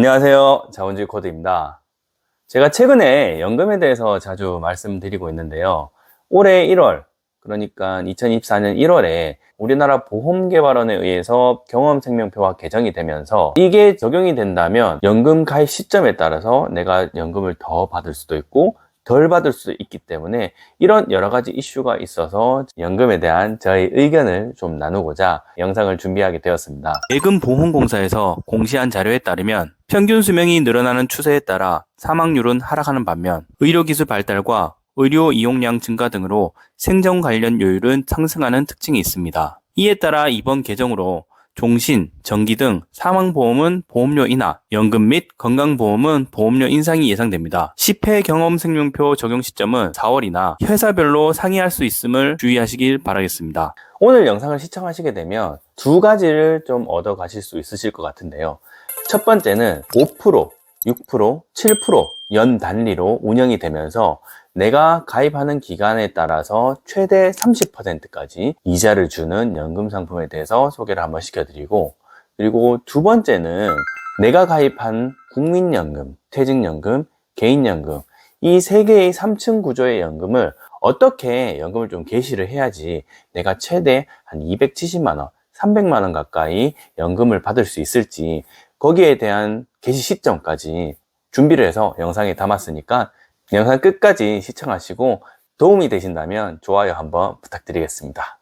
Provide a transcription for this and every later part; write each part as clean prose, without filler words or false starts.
안녕하세요. 자본주의 코드입니다. 제가 최근에 연금에 대해서 자주 말씀드리고 있는데요. 올해 1월, 그러니까 2024년 1월에 우리나라 보험개발원에 의해서 경험생명표가 개정이 되면서 이게 적용이 된다면 연금 가입 시점에 따라서 내가 연금을 더 받을 수도 있고 덜 받을 수도 있기 때문에 이런 여러 가지 이슈가 있어서 연금에 대한 저의 의견을 좀 나누고자 영상을 준비하게 되었습니다. 예금보험공사에서 공시한 자료에 따르면 평균 수명이 늘어나는 추세에 따라 사망률은 하락하는 반면 의료기술 발달과 의료 이용량 증가 등으로 생존 관련 요율은 상승하는 특징이 있습니다. 이에 따라 이번 개정으로 종신, 정기 등 사망보험은 보험료 인하, 연금 및 건강보험은 보험료 인상이 예상됩니다. 10회 경험생명표 적용 시점은 4월이나 회사별로 상이할 수 있음을 주의하시길 바라겠습니다. 오늘 영상을 시청하시게 되면 두 가지를 좀 얻어 가실 수 있으실 것 같은데요. 첫 번째는 5%, 6%, 7% 연 단리로 운영이 되면서 내가 가입하는 기간에 따라서 최대 30%까지 이자를 주는 연금 상품에 대해서 소개를 한번 시켜드리고, 그리고 두 번째는 내가 가입한 국민연금, 퇴직연금, 개인연금 이 세 개의 3층 구조의 연금을 어떻게 연금을 좀 개시를 해야지 내가 최대 한 270만 원, 300만 원 가까이 연금을 받을 수 있을지, 거기에 대한 개시 시점까지 준비를 해서 영상에 담았으니까 영상 끝까지 시청하시고 도움이 되신다면 좋아요 한번 부탁드리겠습니다.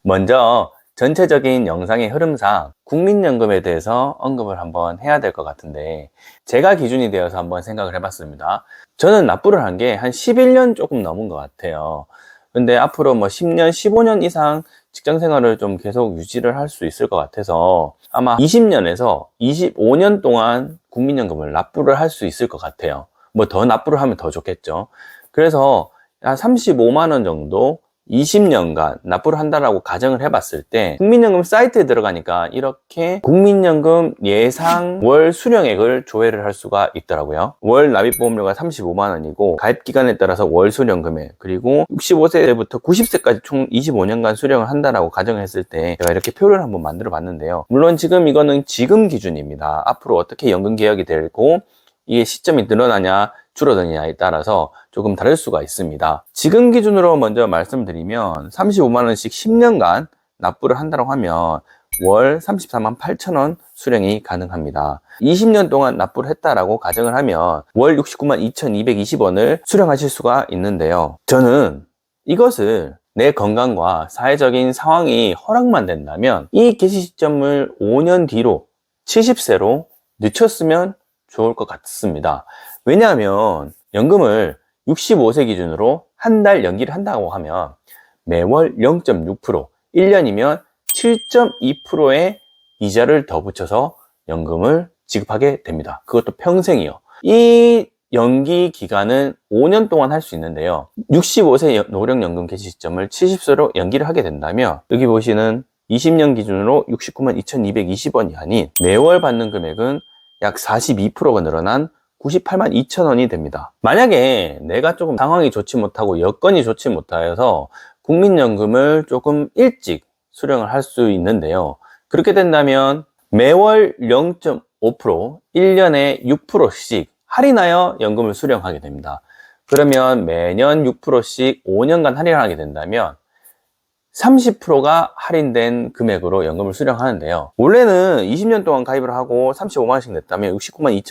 먼저 전체적인 영상의 흐름상 국민연금에 대해서 언급을 한번 해야 될 것 같은데, 제가 기준이 되어서 한번 생각을 해봤습니다. 저는 납부를 한 게 한 11년 조금 넘은 것 같아요. 근데 앞으로 뭐 10년, 15년 이상 직장 생활을 좀 계속 유지를 할 수 있을 것 같아서 아마 20년에서 25년 동안 국민연금을 납부를 할 수 있을 것 같아요. 뭐 더 납부를 하면 더 좋겠죠. 그래서 한 35만 원 정도 20년간 납부를 한다라고 가정을 해봤을 때 국민연금 사이트에 들어가니까 이렇게 국민연금 예상 월 수령액을 조회를 할 수가 있더라고요. 월 납입보험료가 35만 원이고 가입기간에 따라서 월 수령 금액, 그리고 65세부터 90세까지 총 25년간 수령을 한다라고 가정을 했을 때 제가 이렇게 표를 한번 만들어 봤는데요. 물론 지금 이거는 지금 기준입니다. 앞으로 어떻게 연금 개혁이 되고 이게 시점이 늘어나냐 줄어드냐에 따라서 조금 다를 수가 있습니다. 지금 기준으로 먼저 말씀드리면 35만 원씩 10년간 납부를 한다고 하면 월 34만 8천 원 수령이 가능합니다. 20년 동안 납부를 했다라고 가정을 하면 월 69만 2,220원을 수령하실 수가 있는데요. 저는 이것을 내 건강과 사회적인 상황이 허락만 된다면 이 개시 시점을 5년 뒤로 70세로 늦췄으면 좋을 것 같습니다. 왜냐하면 연금을 65세 기준으로 한 달 연기를 한다고 하면 매월 0.6%, 1년이면 7.2%의 이자를 더 붙여서 연금을 지급하게 됩니다. 그것도 평생이요. 이 연기 기간은 5년 동안 할 수 있는데요. 65세 노령연금 개시 시점을 70세로 연기를 하게 된다면 여기 보시는 20년 기준으로 69만 2,220원이 아닌 매월 받는 금액은 약 42%가 늘어난 98만 2천 원이 됩니다. 만약에 내가 조금 상황이 좋지 못하고 여건이 좋지 못해서 국민연금을 조금 일찍 수령을 할 수 있는데요. 그렇게 된다면 매월 0.5%, 1년에 6%씩 할인하여 연금을 수령하게 됩니다. 그러면 매년 6%씩 5년간 할인을 하게 된다면 30%가 할인된 금액으로 연금을 수령하는데요. 원래는 20년 동안 가입을 하고 35만원씩 냈다면 69만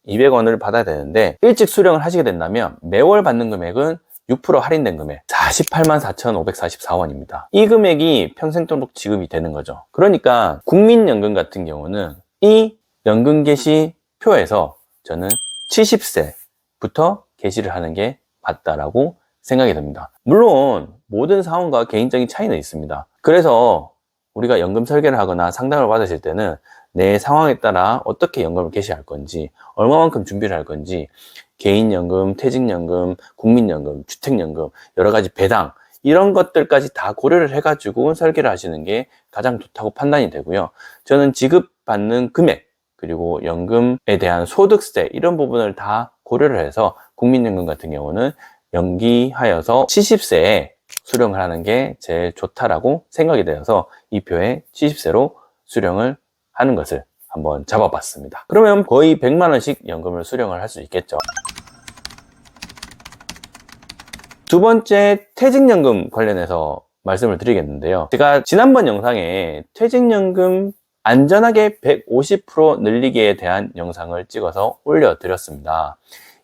2,200원을 받아야 되는데 일찍 수령을 하시게 된다면 매월 받는 금액은 6% 할인된 금액 48만 4,544원입니다. 이 금액이 평생도록 지급이 되는 거죠. 그러니까 국민연금 같은 경우는 이 연금 개시 표에서 저는 70세부터 개시를 하는 게 맞다라고 생각이 듭니다. 물론 모든 상황과 개인적인 차이는 있습니다. 그래서 우리가 연금 설계를 하거나 상담을 받으실 때는 내 상황에 따라 어떻게 연금을 개시할 건지, 얼마만큼 준비를 할 건지, 개인연금, 퇴직연금, 국민연금, 주택연금, 여러 가지 배당 이런 것들까지 다 고려를 해가지고 설계를 하시는 게 가장 좋다고 판단이 되고요. 저는 지급받는 금액, 그리고 연금에 대한 소득세 이런 부분을 다 고려를 해서 국민연금 같은 경우는 연기하여서 70세에 수령을 하는 게 제일 좋다라고 생각이 되어서 이 표에 70세로 수령을 하는 것을 한번 잡아봤습니다. 그러면 거의 100만원씩 연금을 수령을 할 수 있겠죠. 두 번째, 퇴직연금 관련해서 말씀을 드리겠는데요. 제가 지난번 영상에 퇴직연금 안전하게 150% 늘리기에 대한 영상을 찍어서 올려드렸습니다.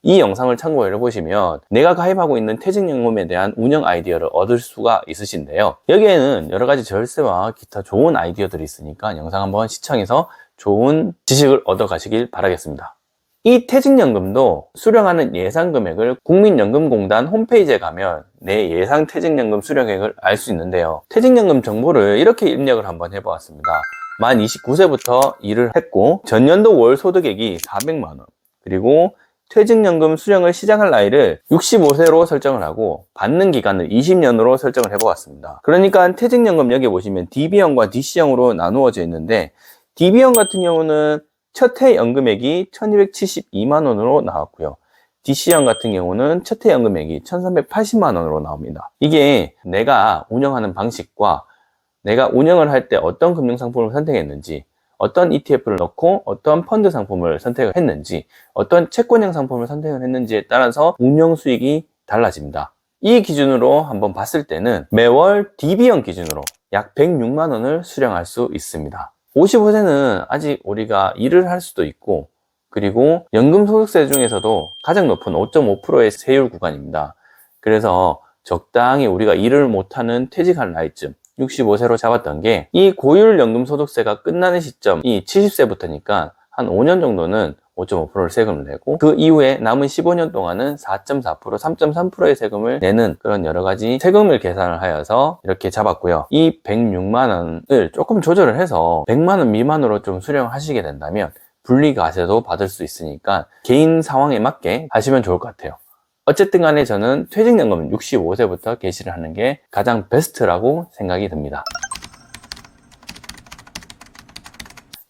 이 영상을 참고해 보시면 내가 가입하고 있는 퇴직연금에 대한 운영 아이디어를 얻을 수가 있으신데요. 여기에는 여러 가지 절세와 기타 좋은 아이디어들이 있으니까 영상 한번 시청해서 좋은 지식을 얻어 가시길 바라겠습니다. 이 퇴직연금도 수령하는 예상 금액을 국민연금공단 홈페이지에 가면 내 예상 퇴직연금 수령액을 알 수 있는데요. 퇴직연금 정보를 이렇게 입력을 한번 해보았습니다. 만 29세부터 일을 했고 전년도 월 소득액이 400만원, 그리고 퇴직연금 수령을 시작할 나이를 65세로 설정을 하고 받는 기간을 20년으로 설정을 해보았습니다. 그러니까 퇴직연금 여기 보시면 DB형과 DC형으로 나누어져 있는데, DB형 같은 경우는 첫 해 연금액이 1272만원으로 나왔고요. DC형 같은 경우는 첫 해 연금액이 1380만원으로 나옵니다. 이게 내가 운영하는 방식과 내가 운영을 할 때 어떤 금융상품을 선택했는지, 어떤 ETF를 넣고 어떤 펀드 상품을 선택을 했는지, 어떤 채권형 상품을 선택을 했는지에 따라서 운영 수익이 달라집니다. 이 기준으로 한번 봤을 때는 매월 DB형 기준으로 약 106만원을 수령할 수 있습니다. 55세는 아직 우리가 일을 할 수도 있고, 그리고 연금소득세 중에서도 가장 높은 5.5%의 세율 구간입니다. 그래서 적당히 우리가 일을 못하는 퇴직할 나이쯤 65세로 잡았던 게, 이 고율 연금소득세가 끝나는 시점이 70세부터니까 한 5년 정도는 5.5%를 세금을 내고, 그 이후에 남은 15년 동안은 4.4%, 3.3%의 세금을 내는 그런 여러 가지 세금을 계산을 하여서 이렇게 잡았고요. 이 106만원을 조금 조절을 해서 100만원 미만으로 좀 수령하시게 된다면 분리과세도 받을 수 있으니까 개인 상황에 맞게 하시면 좋을 것 같아요. 어쨌든 간에 저는 퇴직연금은 65세부터 개시를 하는 게 가장 베스트라고 생각이 듭니다.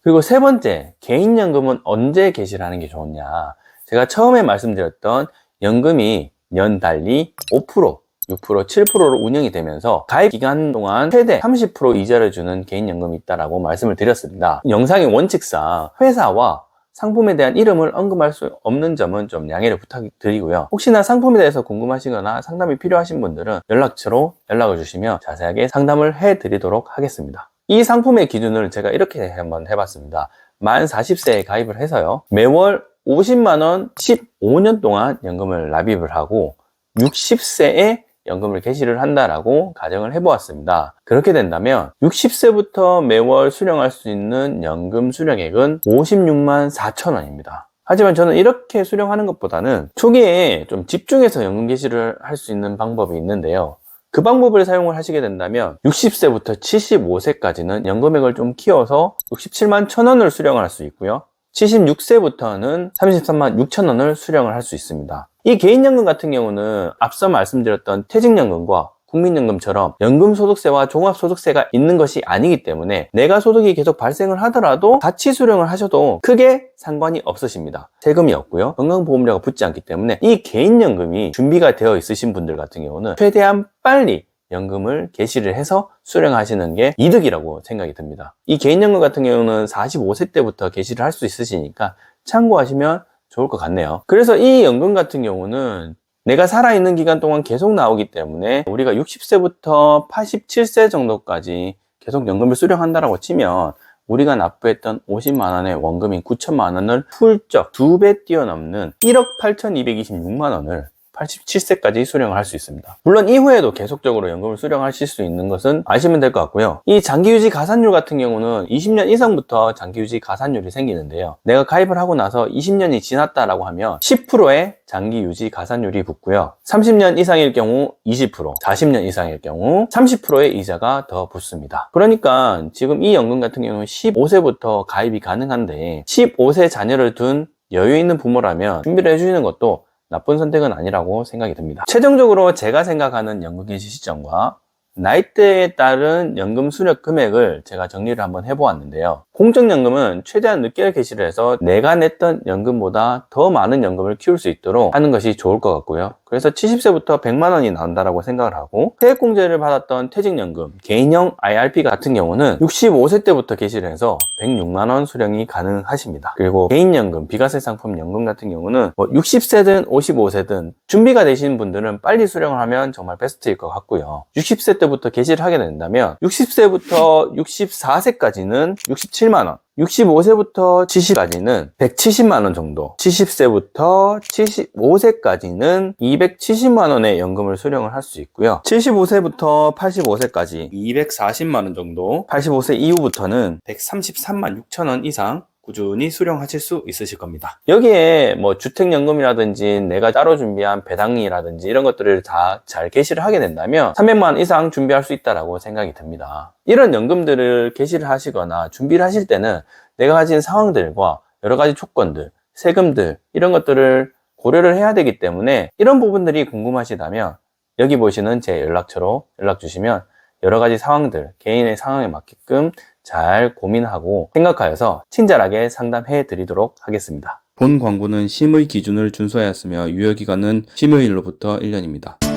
그리고 세 번째, 개인연금은 언제 개시를 하는 게 좋냐. 제가 처음에 말씀드렸던 연금이 연달리 5%, 6%, 7%로 운영이 되면서 가입 기간 동안 최대 30% 이자를 주는 개인연금이 있다고 말씀을 드렸습니다. 영상의 원칙상 회사와 상품에 대한 이름을 언급할 수 없는 점은 좀 양해를 부탁드리고요. 혹시나 상품에 대해서 궁금하시거나 상담이 필요하신 분들은 연락처로 연락을 주시면 자세하게 상담을 해드리도록 하겠습니다. 이 상품의 기준을 제가 이렇게 한번 해봤습니다. 만 40세에 가입을 해서요, 매월 50만원 15년 동안 연금을 납입을 하고 60세에 연금을 개시를 한다라고 가정을 해보았습니다. 그렇게 된다면 60세부터 매월 수령할 수 있는 연금 수령액은 56만 4천원입니다. 하지만 저는 이렇게 수령하는 것보다는 초기에 좀 집중해서 연금 개시를 할 수 있는 방법이 있는데요. 그 방법을 사용을 하시게 된다면 60세부터 75세까지는 연금액을 좀 키워서 67만 1천원을 수령을 할 수 있고요. 76세부터는 33만 6천원을 수령을 할 수 있습니다. 이 개인연금 같은 경우는 앞서 말씀드렸던 퇴직연금과 국민연금처럼 연금소득세와 종합소득세가 있는 것이 아니기 때문에 내가 소득이 계속 발생을 하더라도 같이 수령을 하셔도 크게 상관이 없으십니다. 세금이 없고요, 건강보험료가 붙지 않기 때문에 이 개인연금이 준비가 되어 있으신 분들 같은 경우는 최대한 빨리 연금을 개시를 해서 수령하시는 게 이득이라고 생각이 듭니다. 이 개인연금 같은 경우는 45세 때부터 개시를 할 수 있으시니까 참고하시면 좋을 것 같네요. 그래서 이 연금 같은 경우는 내가 살아있는 기간 동안 계속 나오기 때문에 우리가 60세부터 87세 정도까지 계속 연금을 수령한다라고 치면 우리가 납부했던 50만원의 원금인 9천만원을 훌쩍 2배 뛰어넘는 1억 8,226만원을 87세까지 수령을 할 수 있습니다. 물론 이후에도 계속적으로 연금을 수령하실 수 있는 것은 아시면 될 것 같고요. 이 장기유지 가산율 같은 경우는 20년 이상부터 장기유지 가산율이 생기는데요. 내가 가입을 하고 나서 20년이 지났다라고 하면 10%의 장기유지 가산율이 붙고요. 30년 이상일 경우 20%, 40년 이상일 경우 30%의 이자가 더 붙습니다. 그러니까 지금 이 연금 같은 경우는 15세부터 가입이 가능한데 15세 자녀를 둔 여유 있는 부모라면 준비를 해주시는 것도 나쁜 선택은 아니라고 생각이 듭니다. 최종적으로 제가 생각하는 연금 개시 시점과 나이대에 따른 연금 수령 금액을 제가 정리를 한번 해보았는데요. 공적연금은 최대한 늦게 개시를 해서 내가 냈던 연금보다 더 많은 연금을 키울 수 있도록 하는 것이 좋을 것 같고요. 그래서 70세부터 100만 원이 나온다라고 생각을 하고, 세액공제를 받았던 퇴직연금, 개인형 IRP 같은 경우는 65세 때부터 개시를 해서 106만 원 수령이 가능하십니다. 그리고 개인연금, 비과세 상품 연금 같은 경우는 60세든 55세든 준비가 되신 분들은 빨리 수령을 하면 정말 베스트일 것 같고요. 60세 때부터 개시를 하게 된다면 60세부터 64세까지는 67만 원, 65세부터 70까지는 170만 원 정도, 70세부터 75세까지는 270만 원의 연금을 수령을 할 수 있고요. 75세부터 85세까지 240만 원 정도, 85세 이후부터는 133만 6천 원 이상 꾸준히 수령하실 수 있으실 겁니다. 여기에 뭐 주택연금이라든지 내가 따로 준비한 배당이라든지 이런 것들을 다 잘 개시를 하게 된다면 300만 원 이상 준비할 수 있다라고 생각이 듭니다. 이런 연금들을 개시를 하시거나 준비를 하실 때는 내가 가진 상황들과 여러 가지 조건들, 세금들 이런 것들을 고려를 해야 되기 때문에 이런 부분들이 궁금하시다면 여기 보시는 제 연락처로 연락 주시면 여러 가지 상황들, 개인의 상황에 맞게끔 잘 고민하고 생각하여서 친절하게 상담해 드리도록 하겠습니다. 본 광고는 심의 기준을 준수하였으며 유효기간은 심의일로부터 1년입니다.